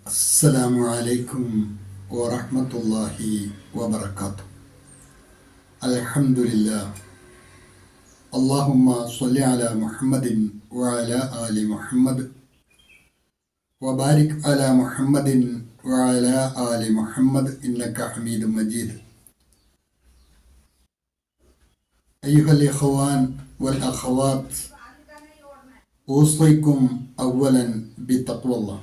السلام عليكم ورحمة الله وبركاته. الحمد لله. اللهم صل على محمد وعلى آل محمد وبارك على محمد وعلى آل محمد إنك حميد مجيد. أيها الإخوان والأخوات، أوصيكم أولا بتقوى الله.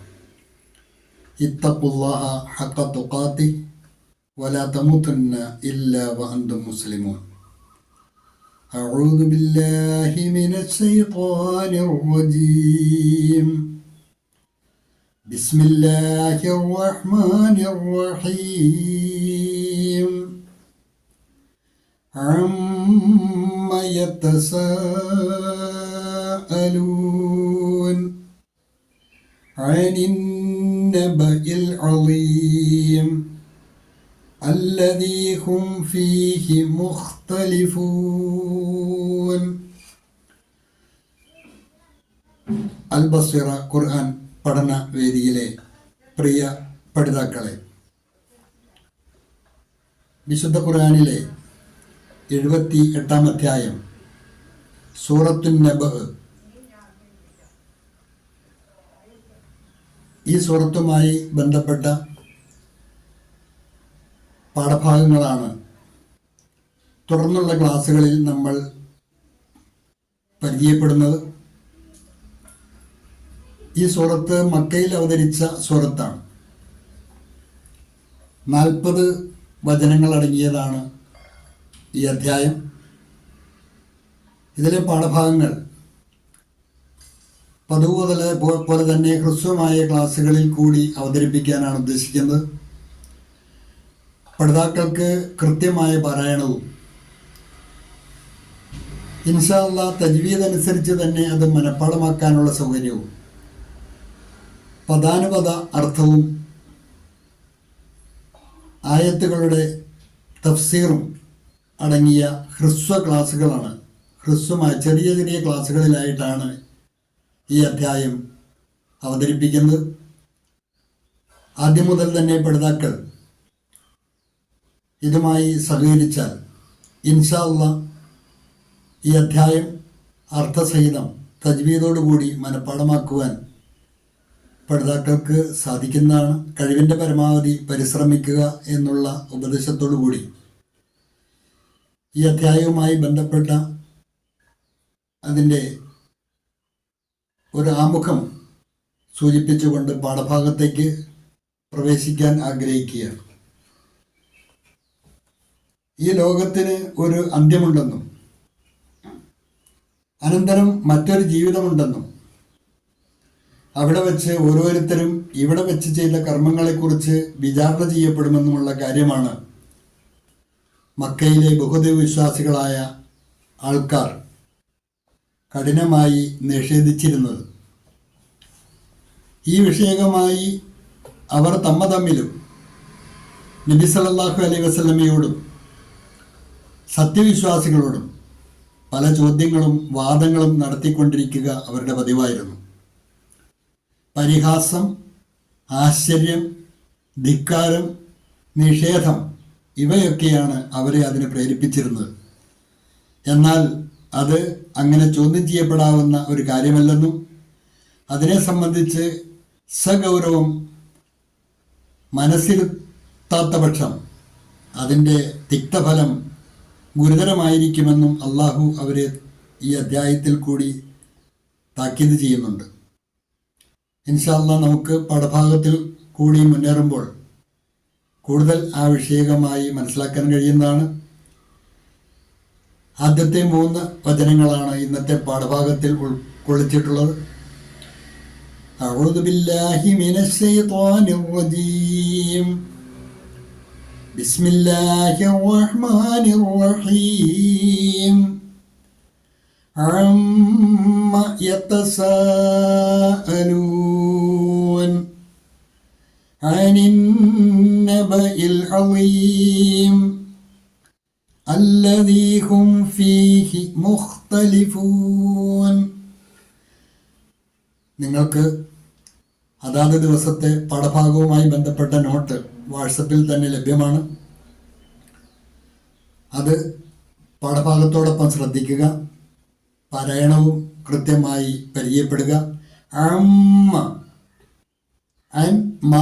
اتقوا الله حق تقاته ولا تموتن إلا وأنتم مسلمون. أعوذ بالله من الشيطان الرجيم. بسم الله الرحمن الرحيم. عما يتساءلون عن النبأ العظيم الذي هم فيه مختلفون. അൽബസിറ ഖുർആൻ പഠന വേദിയിലെ പ്രിയ പഠിതാക്കളെ, വിശുദ്ധ ഖുർആനിലെ 78-ാം അധ്യായം സൂറത്തുൻ നബഅ, ഈ സൂറത്തുമായി ബന്ധപ്പെട്ട പാഠഭാഗങ്ങളാണ് തുടർന്നുള്ള ക്ലാസ്സുകളിൽ നമ്മൾ പരിചയപ്പെടുന്നത്. ഈ സൂറത്ത് മക്കയിൽ അവതരിച്ച സൂറത്താണ്. 40 വചനങ്ങൾ അടങ്ങിയതാണ് ഈ അധ്യായം. ഇതിലെ പാഠഭാഗങ്ങൾ പതിവ് പോലെ തന്നെ ഹ്രസ്വമായ ക്ലാസ്സുകളിൽ കൂടി അവതരിപ്പിക്കാനാണ് ഉദ്ദേശിക്കുന്നത്. പഠിതാക്കൾക്ക് കൃത്യമായ പാരായണവും ഇൻഷാ അല്ലാഹ് തജ്വീദ് അനുസരിച്ച് തന്നെ അത് മനഃപ്പാഠമാക്കാനുള്ള സൗകര്യവും പദാനുപദ അർത്ഥവും ആയത്തുകളുടെ തഫ്സീറും അടങ്ങിയ ഹ്രസ്വ ക്ലാസ്സുകളാണ്. ഹ്രസ്വമായ ചെറിയ ചെറിയ ക്ലാസ്സുകളിലായിട്ടാണ് ഈ അധ്യായം അവതരിപ്പിക്കുന്നത്. ആദ്യം മുതൽ തന്നെ പഠിതാക്കൾ ഇതുമായി സഹകരിച്ചാൽ ഇൻഷാ അല്ലാഹ് ഈ അധ്യായം അർത്ഥസഹിതം തജ്വീദോടുകൂടി മനഃപ്പാഠമാക്കുവാൻ പഠിതാക്കൾക്ക് സാധിക്കുന്നതാണ്. കഴിവിൻ്റെ പരമാവധി പരിശ്രമിക്കുക എന്നുള്ള ഉപദേശത്തോടു കൂടി ഈ അധ്യായവുമായി ബന്ധപ്പെട്ട അതിൻ്റെ ഒരു ആമുഖം സൂചിപ്പിച്ചുകൊണ്ട് പാഠഭാഗത്തേക്ക് പ്രവേശിക്കാൻ ആഗ്രഹിക്കുകയാണ്. ഈ ലോകത്തിന് ഒരു അന്ത്യമുണ്ടെന്നും അനന്തരം മറ്റൊരു ജീവിതമുണ്ടെന്നും അവിടെ വെച്ച് ഓരോരുത്തരും ഇവിടെ വെച്ച് ചെയ്ത കർമ്മങ്ങളെക്കുറിച്ച് വിചാരണ ചെയ്യപ്പെടുമെന്നുമുള്ള കാര്യമാണ് മക്കയിലെ ബഹുദൈവ വിശ്വാസികളായ ആൾക്കാർ കഠിനമായി നിഷേധിച്ചിരുന്നത്. ഈ വിഷയകമായി അവർ തമ്മിലും നബി സല്ലല്ലാഹു അലൈഹി വസല്ലമയോടും സത്യവിശ്വാസികളോടും പല ചോദ്യങ്ങളും വാദങ്ങളും നടത്തിക്കൊണ്ടിരിക്കുക അവരുടെ പതിവായിരുന്നു. പരിഹാസം, ആശ്ചര്യം, ധിക്കാരം, നിഷേധം ഇവയൊക്കെയാണ് അവരെ അതിന് പ്രേരിപ്പിച്ചിരുന്നത്. എന്നാൽ അത് അങ്ങനെ ചോദ്യം ചെയ്യപ്പെടാവുന്ന ഒരു കാര്യമല്ലെന്നും അതിനെ സംബന്ധിച്ച് സഗൗരവം മനസ്സിലെത്താത്ത പക്ഷം അതിൻ്റെ തിക്തഫലം ഗുരുതരമായിരിക്കുമെന്നും അള്ളാഹു അവരെ ഈ അധ്യായത്തിൽ കൂടി താക്കീത് ചെയ്യുന്നുണ്ട്. ഇൻഷാ അല്ലാഹ് നമുക്ക് പാഠഭാഗത്തിൽ കൂടി മുന്നേറുമ്പോൾ കൂടുതൽ ആ വിഷയകമായി മനസ്സിലാക്കാൻ കഴിയുന്നതാണ്. ആദ്യത്തെ 3 വചനങ്ങളാണ് ഇന്നത്തെ പാഠഭാഗത്തിൽ ഉൾക്കൊള്ളിച്ചിട്ടുള്ളത്. അഊദു ബില്ലാഹി മിനശ് ശൈത്വാനിർ റജീം. ബിസ്മില്ലാഹിർ റഹ്മാനിർ റഹീം. അമ്മ യതസാഅലൂൻ അനിൻ നബഇൽ അളീം الذي هم فيه مختلفون. നിങ്ങൾക്ക് അതാത് ദിവസത്തെ പാഠഭാഗവുമായി ബന്ധപ്പെട്ട നോട്ട് വാട്സപ്പിൽ തന്നെ ലഭ്യമാണ്. അത് പാഠഭാഗത്തോടൊപ്പം ശ്രദ്ധിക്കുക. പാരായണവും കൃത്യമായി പരിചയപ്പെടുക. അമ്മ, അൻ, മ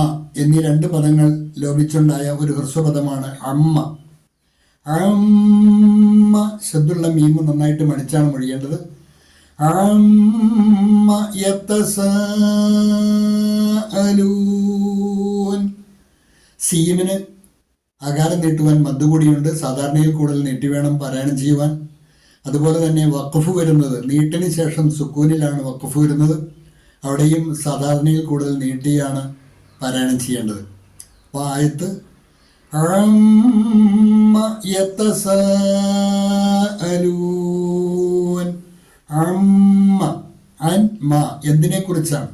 എന്നീ 2 പദങ്ങൾ ലോപിച്ചുണ്ടായ ഒരു ഹ്രസ്വപദമാണ് അമ്മ. അമ്മ ശബ്ദുള്ള മീമ് നന്നായിട്ട് മണിച്ചാണ് മൊഴിയേണ്ടത്. അമ്മ യതസാഅലൂൻ. സീമിന് അകാരം നീട്ടുവാൻ മദ് കൂടിയുണ്ട്. സാധാരണയിൽ കൂടുതൽ നീട്ടി വേണം പാരായണം ചെയ്യുവാൻ. അതുപോലെ തന്നെ വഖഫ് വരുന്നത് നീട്ടിന് ശേഷം സുക്കൂനിലാണ് വഖഫ് വരുന്നത്. അവിടെയും സാധാരണയിൽ കൂടുതൽ നീട്ടിയാണ് പാരായണം ചെയ്യേണ്ടത്. അപ്പോൾ ആയത്ത് അമ്മ യതസാഅലൂൻ. അമ്മ, അൻ, മ എന്തിനെക്കുറിച്ചാണ്?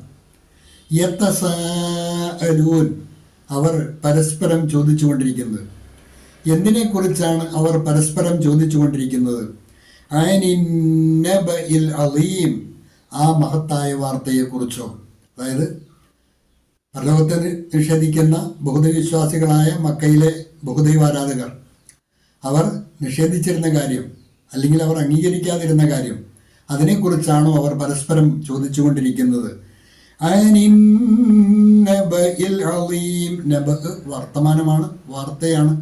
യതസാഅലൂൻ അവർ പരസ്പരം ചോദിച്ചുകൊണ്ടിരിക്കുന്നത്. എന്തിനെക്കുറിച്ചാണ് അവർ പരസ്പരം ചോദിച്ചുകൊണ്ടിരിക്കുന്നത്? അനിന്നബഇൽ അളീം, ആ മഹത്തായ വാർത്തയെക്കുറിച്ചോ. അതായത് പരലോകത്തെ നിഷേധിക്കുന്ന ബഹുദൈവവിശ്വാസികളായ മക്കയിലെ ബഹുദൈവാരാധകർ അവർ നിഷേധിച്ചിരുന്ന കാര്യം, അല്ലെങ്കിൽ അവർ അംഗീകരിക്കാതിരുന്ന കാര്യം, അതിനെക്കുറിച്ചാണോ അവർ പരസ്പരം ചോദിച്ചുകൊണ്ടിരിക്കുന്നത്? അനിന്നബഇൽ അളീം. നബ വർത്തമാനമാണ്, വാർത്തയാണ്,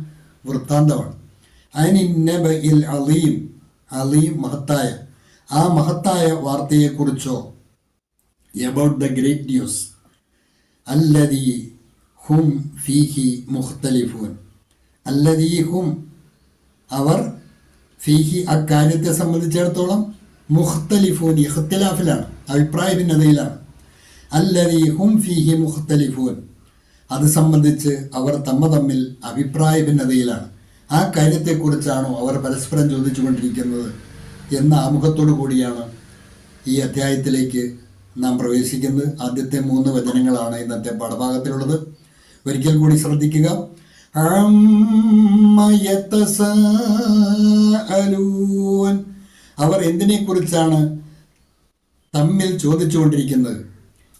വൃത്താന്തമാണ്. അനിന്നബഇൽ അളീം, അളീം മഹത്തായ, ആ മഹത്തായ വാർത്തയെക്കുറിച്ചോ. എബൌട്ട് ദ ഗ്രേറ്റ് ന്യൂസ് അല്ലദീ ഹും ഫീഹി മുഖ്തലിഫൂൻ. അല്ലദീ ഹും അവർ, ഫീഹി അക്കാര്യത്തെ സംബന്ധിച്ചിടത്തോളം, മുഖ്തലിഫൂൻ ഇഖ്തിലാഫിലാണ്, അഭിപ്രായ ഭിന്നതയിലാണ്. അല്ലദീ ഹും ഫീഹി മുഖ്തലിഫൂൻ, അത് സംബന്ധിച്ച് അവർ തമ്മിൽ അഭിപ്രായ ഭിന്നതയിലാണ്. ആ കാര്യത്തെക്കുറിച്ചാണോ അവർ പരസ്പരം ചോദിച്ചുകൊണ്ടിരിക്കുന്നത് എന്ന ആമുഖത്തോടു കൂടിയാണ് ഈ അധ്യായത്തിലേക്ക് നാം പ്രവേശിക്കുന്നത്. ആദ്യത്തെ 3 വചനങ്ങളാണ് ഇന്നത്തെ പാഠഭാഗത്തിലുള്ളത്. ഒരിക്കൽ കൂടി ശ്രദ്ധിക്കുക. അമ്മ യതസാഅലൂൻ, അവർ എന്തിനെക്കുറിച്ചാണ് തമ്മിൽ ചോദിച്ചുകൊണ്ടിരിക്കുന്നത്?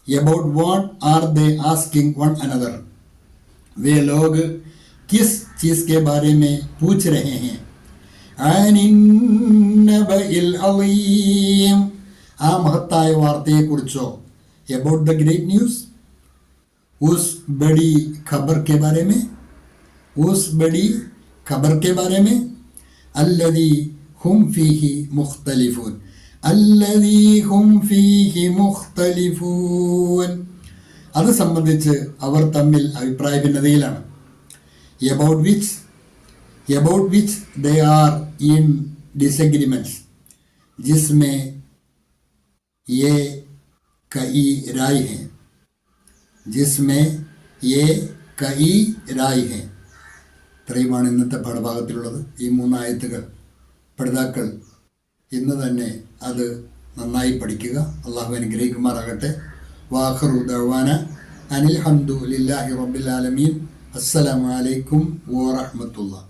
About what are they asking one another. वे लोग किस चीज़ के बारे में पूछ रहे हैं? अनिन्नबइल अलीम, ആ മഹത്തായ വാർത്തയെക്കുറിച്ചോ. എബൌട്ട് ദ ഗ്രേറ്റ് ന്യൂസ്, ഉസ് ബഡി ഖബർ കെ ബാരെ में, ഉസ് ബഡി ഖബർ കെ ബാരെ में. അല്ലദീ ഹും ഫീഹി മുഖ്തലിഫൂൻ, അല്ലദീ ഹും ഫീഹി മുഖ്തലിഫൂൻ, അത് സംബന്ധിച്ച് അവർ തമ്മിൽ അഭിപ്രായ ഭിന്നതയിലാണ്. About which they are in disagreements, ജിസ്മേ ये कई राय हैं, जिसमें ये कई राय हैं. ഇത്രയുമാണ് ഇന്നത്തെ പാഠഭാഗത്തിലുള്ളത്. ഈ 3 ആയത്തുകൾ പഠിതാക്കൾ ഇന്ന് തന്നെ അത് നന്നായി പഠിക്കുക. അള്ളാഹു അനുഗ്രഹിക്കുമാറാകട്ടെ. വാഖിറു ദഅ്വാന അനിൽ ഹംദു ലില്ലാഹി റബ്ബിൽ ആലമീൻ. അസ്സലാമു അലൈക്കും വറഹ്മത്തുള്ളാഹി.